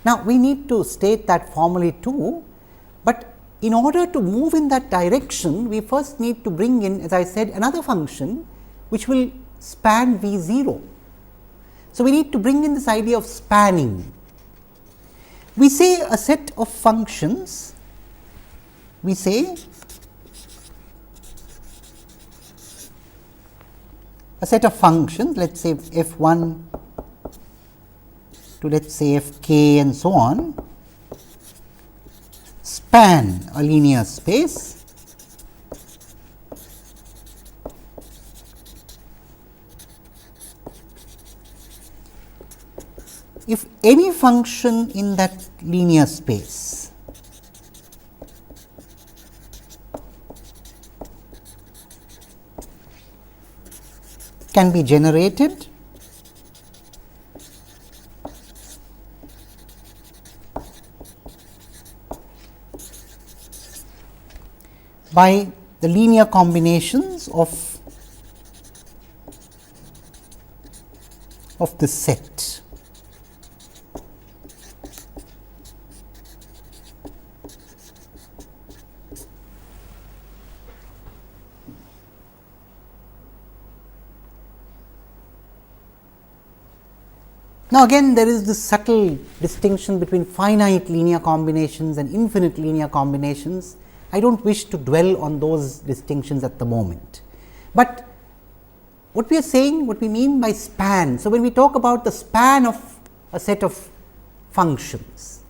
Now, we need to state that formally too, but in order to move in that direction, we first need to bring in, as I said, another function which will span V 0. So, we need to bring in this idea of spanning. We say a set of functions, we say a set of functions, let us say f 1 to let us say f k and so on, span a linear space if any function in that linear space can be generated by the linear combinations of this set. Now, again there is this subtle distinction between finite linear combinations and infinite linear combinations. I do not wish to dwell on those distinctions at the moment, but what we are saying, what we mean by span. So, when we talk about the span of a set of functions,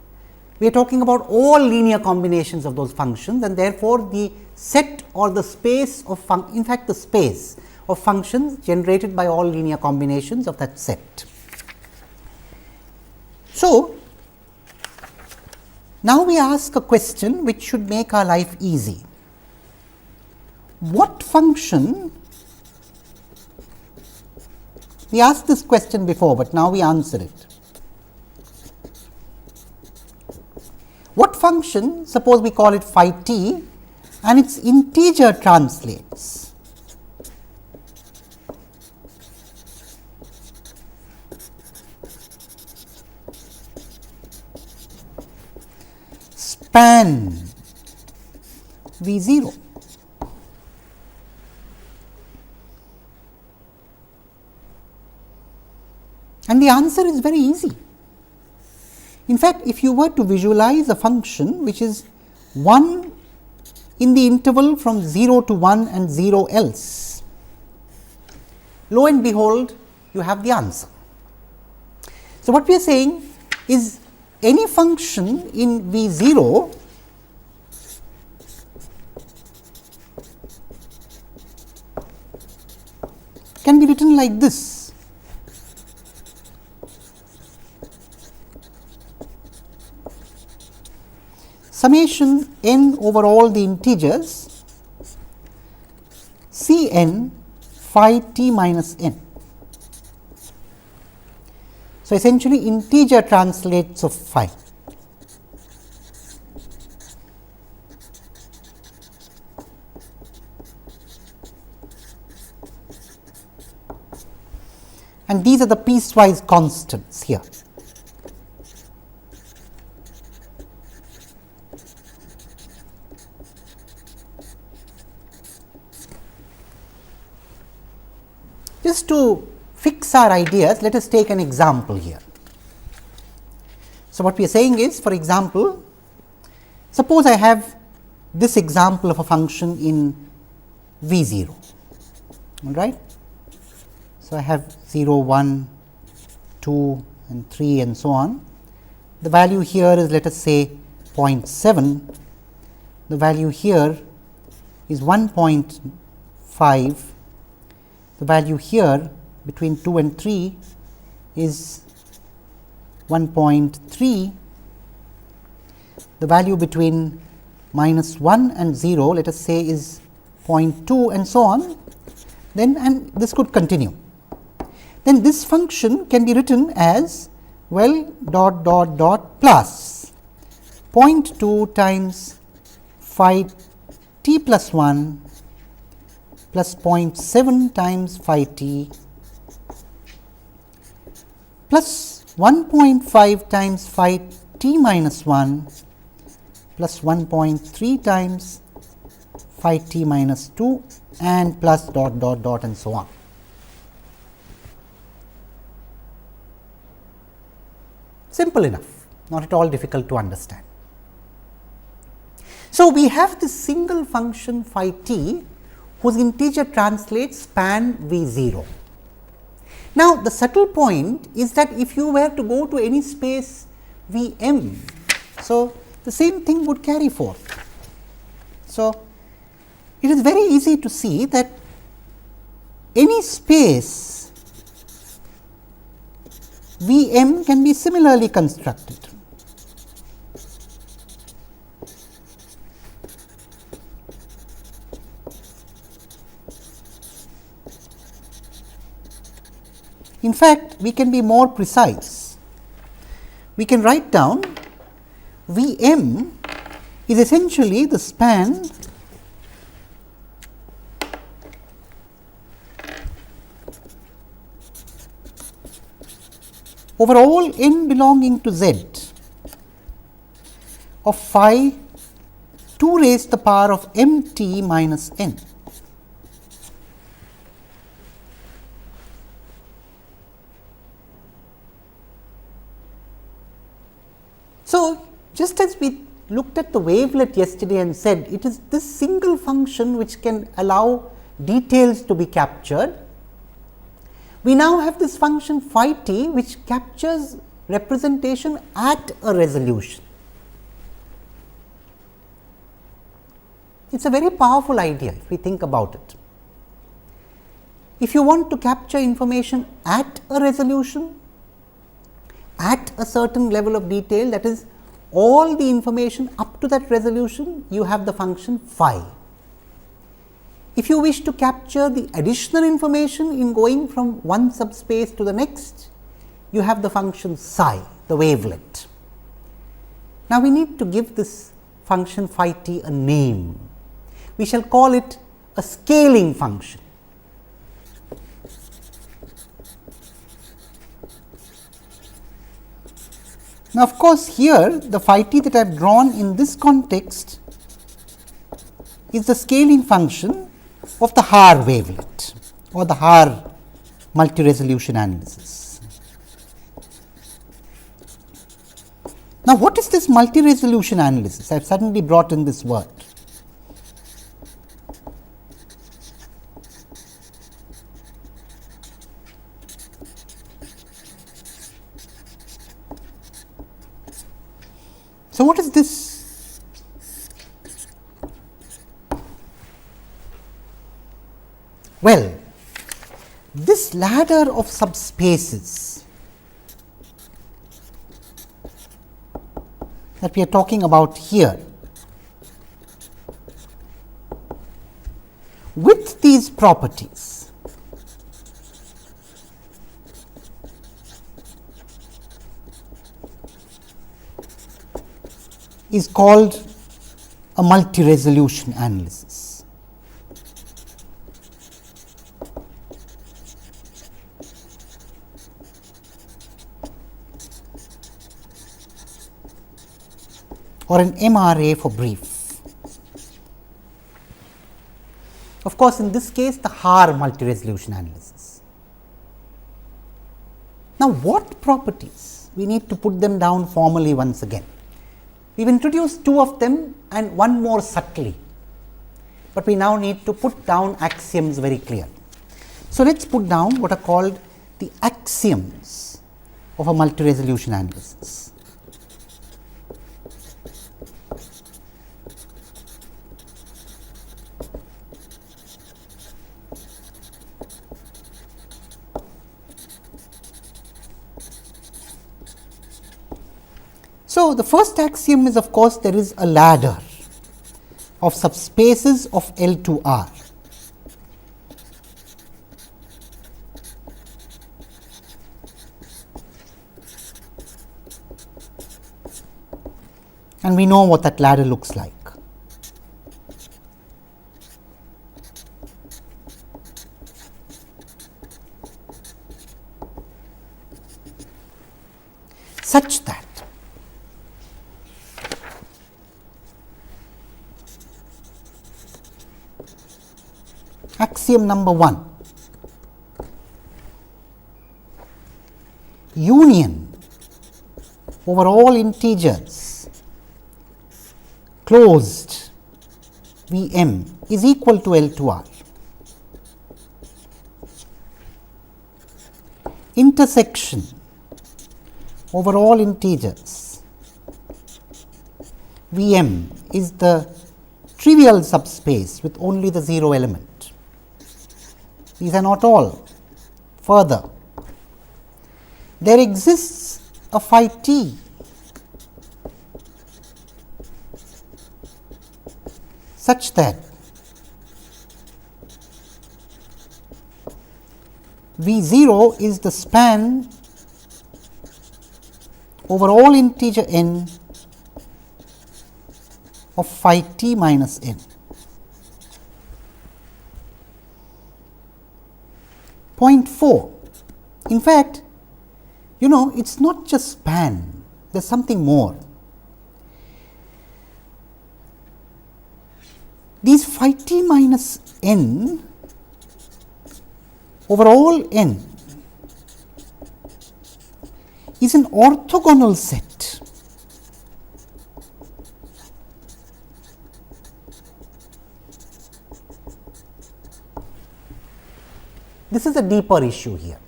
we are talking about all linear combinations of those functions, and therefore, the set or the space of in fact, the space of functions generated by all linear combinations of that set. So, now we ask a question which should make our life easy. What function, we asked this question before, but now we answer it. What function, suppose we call it phi t and its integer translates span V 0. And the answer is very easy. In fact, if you were to visualize a function which is 1 in the interval from 0 to 1 and 0 else, lo and behold, you have the answer. So, what we are saying is any function in V 0 can be written like this. Summation n over all the integers C n phi t minus n. So, essentially integer translates of phi. And these are the piecewise constants here. Just to fix our ideas, let us take an example here. So, what we are saying is, for example, suppose I have this example of a function in V 0, all right. So, I have 0, 1, 2 and 3 and so on. The value here is, let us say 0.7, the value here is 1.5, the value here between 2 and 3 is 1.3, the value between minus 1 and 0, let us say, is 0.2 and so on, then, and this could continue. Then this function can be written as, well, dot dot dot plus 0.2 times phi t plus 1 plus 0.7 times phi t plus 1.5 times phi t minus 1 plus 1.3 times phi t minus 2 and plus dot dot dot and so on. Simple enough, not at all difficult to understand. So, we have this single function phi t whose integer translates span v 0. Now, the subtle point is that if you were to go to any space v m, so the same thing would carry forth. So, it is very easy to see that any space v m can be similarly constructed. In fact, we can be more precise. We can write down V m is essentially the span over all n belonging to z of phi 2 raised to the power of m t minus n. So, just as we looked at the wavelet yesterday and said it is this single function which can allow details to be captured, we now have this function phi t which captures representation at a resolution. It is a very powerful idea if we think about it. If you want to capture information at a resolution, at a certain level of detail, that is all the information up to that resolution, you have the function phi. If you wish to capture the additional information in going from one subspace to the next, you have the function psi, the wavelet. Now, we need to give this function phi t a name. We shall call it a scaling function. Now, of course, here the phi t that I have drawn in this context is the scaling function of the Haar wavelet or the Haar multi-resolution analysis. Now, what is this multi-resolution analysis? I have suddenly brought in this word. So, what is this? Well, this ladder of subspaces that we are talking about here, with these properties, is called a multi-resolution analysis. Or an MRA for brief. Of course, in this case the Haar multi-resolution analysis. Now, what properties? We need to put them down formally once again. We have introduced two of them and one more subtly, but we now need to put down axioms very clearly. So, let us put down what are called the axioms of a multi-resolution analysis. So, the first axiom is, of course, there is a ladder of subspaces of L to R. And we know what that ladder looks like. Such that axiom number 1. Union over all integers closed Vm is equal to L to R. Intersection over all integers Vm is the trivial subspace with only the 0 element. These are not all. Further, there exists a phi t such that V0 is the span over all integer n of phi t minus n. Point 4. In fact, it is not just span, there is something more. These phi t minus n over all n is an orthogonal set. This is a deeper issue here.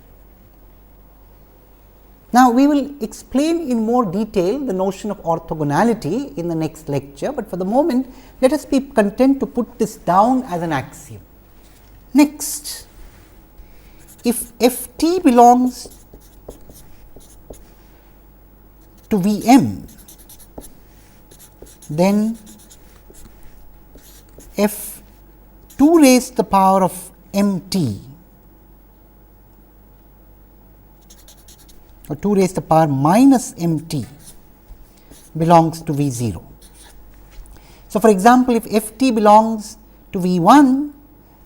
Now, we will explain in more detail the notion of orthogonality in the next lecture, but for the moment let us be content to put this down as an axiom. Next, if f t belongs to V m, then f 2 raised to the power of m t or 2 raised to the power minus m t belongs to V 0. So, for example, if f t belongs to V 1,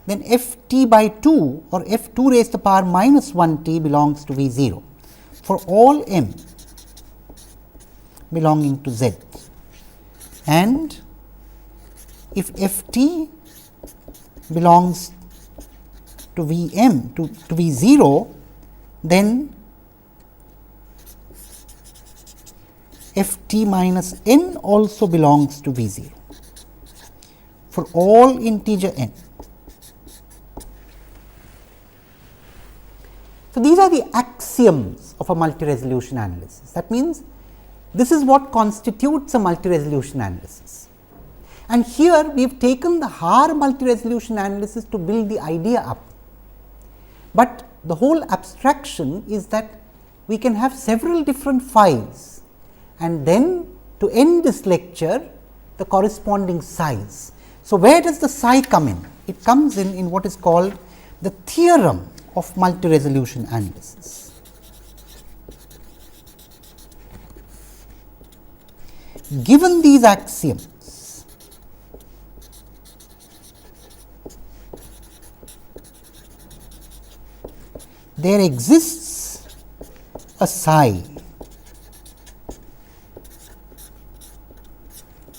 then f t by 2 or f 2 raised to the power minus 1 t belongs to V 0 for all m belonging to z. And if f t belongs to V m to V 0, then f t minus n also belongs to V 0 for all integer n. So, these are the axioms of a multi-resolution analysis. That means, this is what constitutes a multi-resolution analysis. And here we have taken the Haar multi-resolution analysis to build the idea up, but the whole abstraction is that we can have several different phi's, and then to end this lecture the corresponding psi's. So, where does the psi come in? It comes in what is called the theorem of multi-resolution analysis. Given these axioms, there exists a psi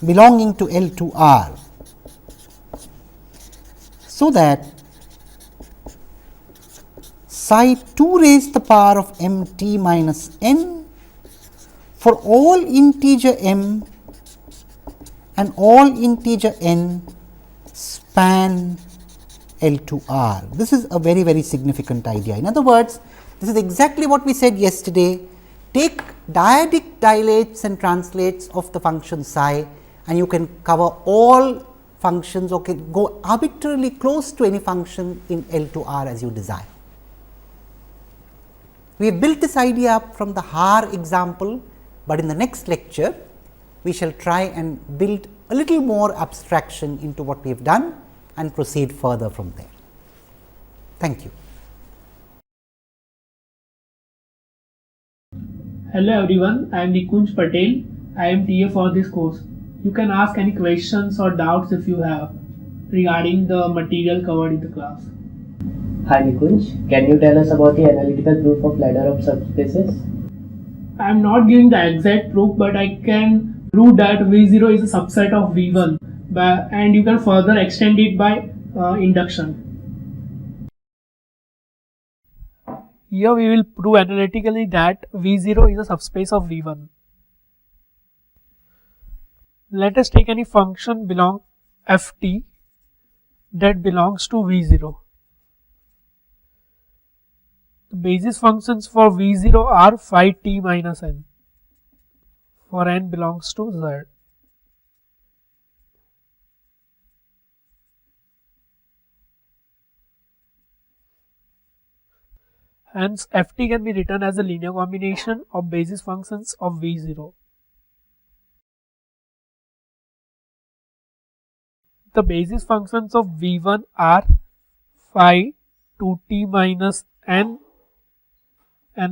belonging to L to R, so that psi 2 raised to the power of m t minus n for all integer m and all integer n span L to R. This is a very, very significant idea. In other words, this is exactly what we said yesterday. Take dyadic dilates and translates of the function psi, and you can cover all functions or can go arbitrarily close to any function in L to R as you desire. We have built this idea up from the Haar example, but in the next lecture we shall try and build a little more abstraction into what we have done and proceed further from there. Thank you. Hello everyone, I am Nikunj Patel. I am TA for this course. You can ask any questions or doubts if you have regarding the material covered in the class. Hi Nikunj, can you tell us about the analytical proof of ladder of subspaces? I am not giving the exact proof, but I can prove that V0 is a subset of V1 and you can further extend it by induction. Here we will prove analytically that V0 is a subspace of V1. Let us take any function belong ft that belongs to V0. The basis functions for V0 are phi t minus n for n belongs to Z. Hence, ft can be written as a linear combination of basis functions of V0. The basis functions of V1 are phi 2t minus n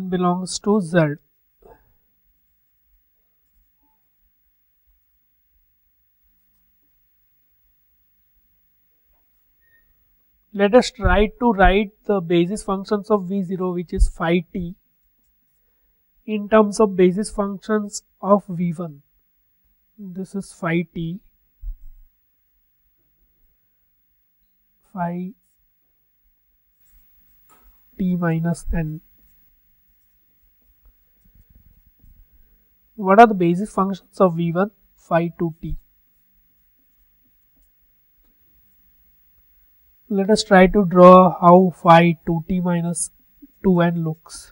belongs to Z. Let us try to write the basis functions of V0, which is phi t, in terms of basis functions of V1. This is phi t, phi t minus n. What are the basis functions of V1? Phi 2t. Let us try to draw how phi 2t minus 2n looks.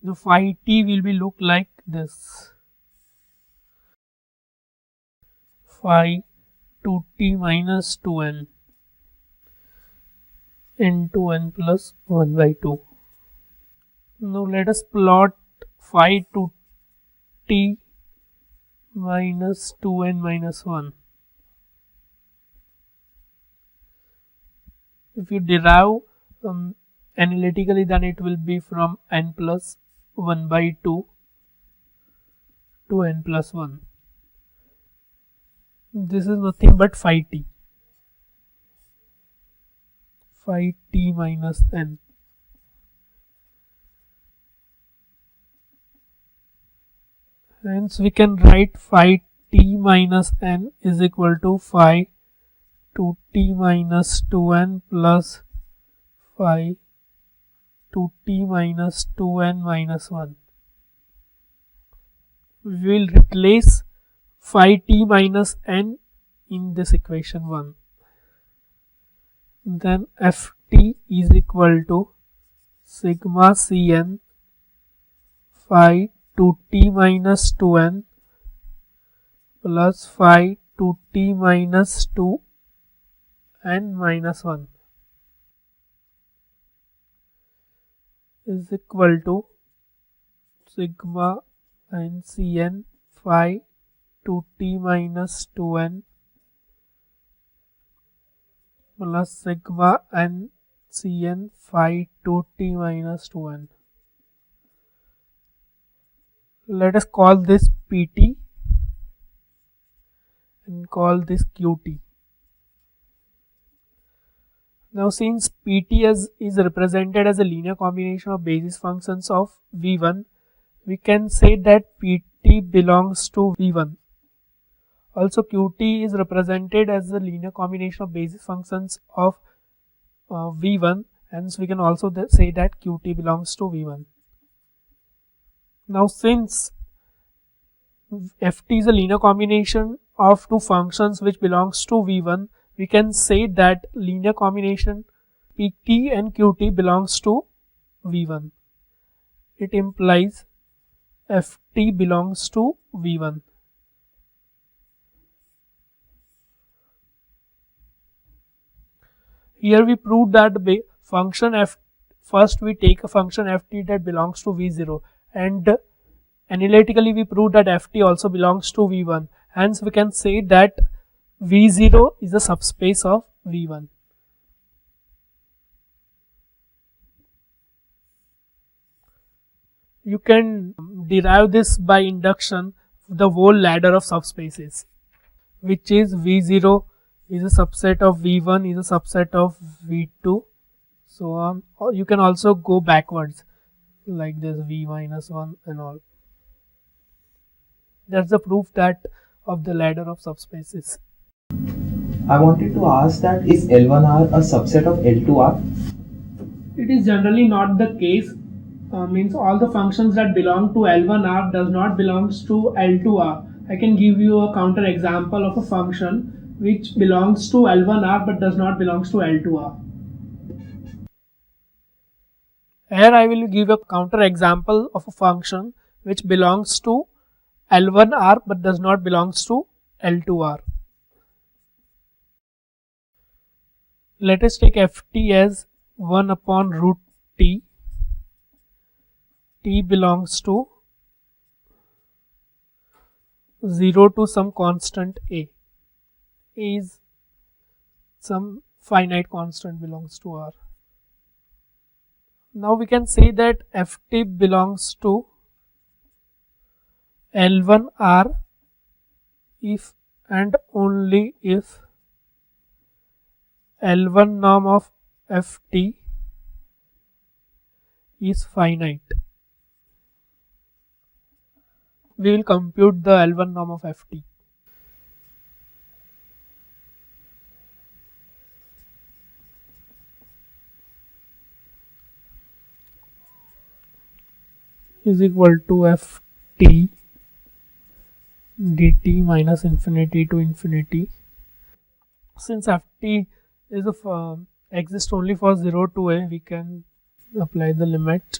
The phi t will be look like this. Phi 2t minus 2n into n plus 1 by 2. Now let us plot phi 2t minus 2n minus 1. If you derive analytically, then it will be from n plus 1 by 2 to n plus 1. This is nothing but phi t minus n. Hence we can write phi t minus n is equal to phi 2t minus 2n plus phi 2t minus 2n minus 1. We will replace phi t minus n in this equation 1. Then ft is equal to sigma cn phi 2t minus 2n plus phi 2t minus 2n minus 1 is equal to sigma n cn phi 2t minus 2n plus sigma n cn phi 2t minus 2n. Let us call this pt and call this qt. Now since pt is represented as a linear combination of basis functions of V1, we can say that pt belongs to V1. Also qt is represented as a linear combination of basis functions of V1, hence we can also say that qt belongs to V1. Now since ft is a linear combination of two functions which belongs to V1, we can say that linear combination pt and qt belongs to V1. It implies ft belongs to V1. Here we proved that the function f, first we take a function ft that belongs to V0, and analytically we proved that ft also belongs to V1. Hence we can say that V0 is a subspace of V1. you can derive this by induction, the whole ladder of subspaces, which is V0 is a subset of V1 is a subset of V2, so on. Or you can also go backwards like this, V minus 1 and all. That's the proof that of the ladder of subspaces. I wanted to ask that is L1R a subset of L2R? It is generally not the case. Means all the functions that belong to L1R does not belongs to L2R. I can give you a counter example of a function which belongs to L1R but does not belongs to L2R. Here I will give a counter example of a function which belongs to L1R but does not belongs to L2R. Let us take ft as 1 upon root t. T belongs to 0 to some constant a. A is some finite constant belongs to R. Now we can say that ft belongs to L1R if and only if L1 norm of ft is finite. We will compute the L1 norm of ft. Is equal to ft dt minus infinity to infinity. Since ft is exists only for 0 to a, we can apply the limit.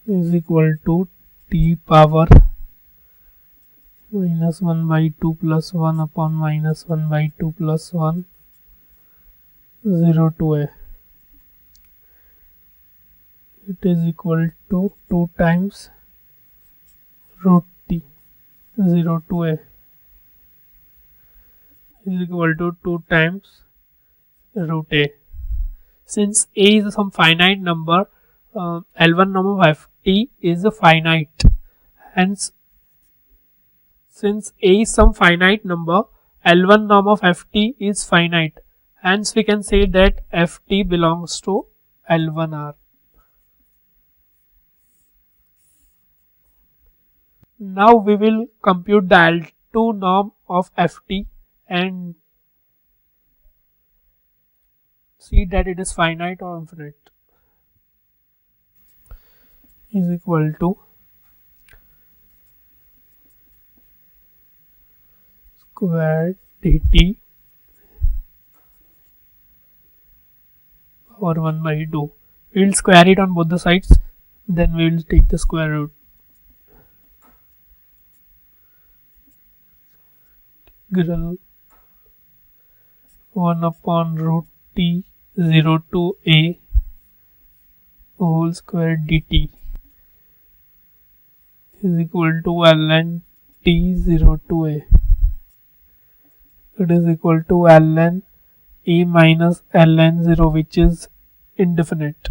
Is equal to t power minus 1 by 2 plus 1 upon minus 1 by 2 plus 1 0 to a. It is equal to 2 times root t 0 to a is equal to 2 times root a. Since a is some finite number, L1 norm of ft is a finite. Hence, since a is some finite number, L1 norm of ft is finite. Hence, we can say that ft belongs to L1R. Now we will compute the L2 norm of ft and see that it is finite or infinite. Is equal to square dt power 1 by 2. We will square it on both the sides, then we will take the square root. Integral 1 upon root t 0 to a whole square dt is equal to ln t 0 to a. It is equal to ln a minus ln 0, which is indefinite.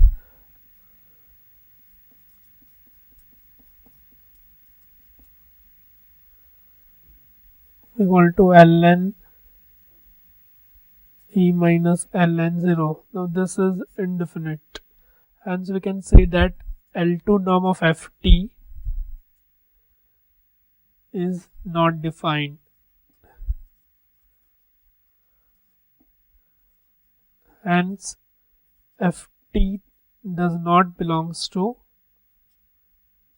Equal to ln e minus ln 0. Now this is indefinite. Hence we can say that L2 norm of ft is not defined. Hence ft does not belongs to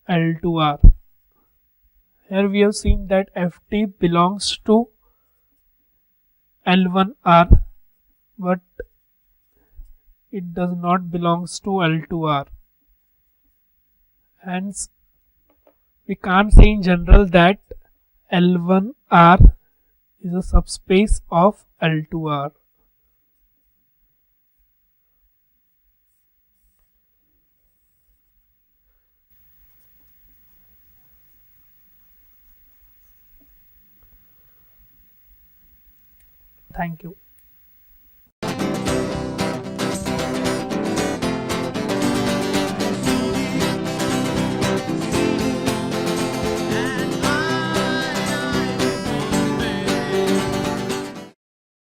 L2R. Here we have seen that ft belongs to L1R but it does not belongs to L2R. Hence we can't say in general that L1R is a subspace of L2R. Thank you.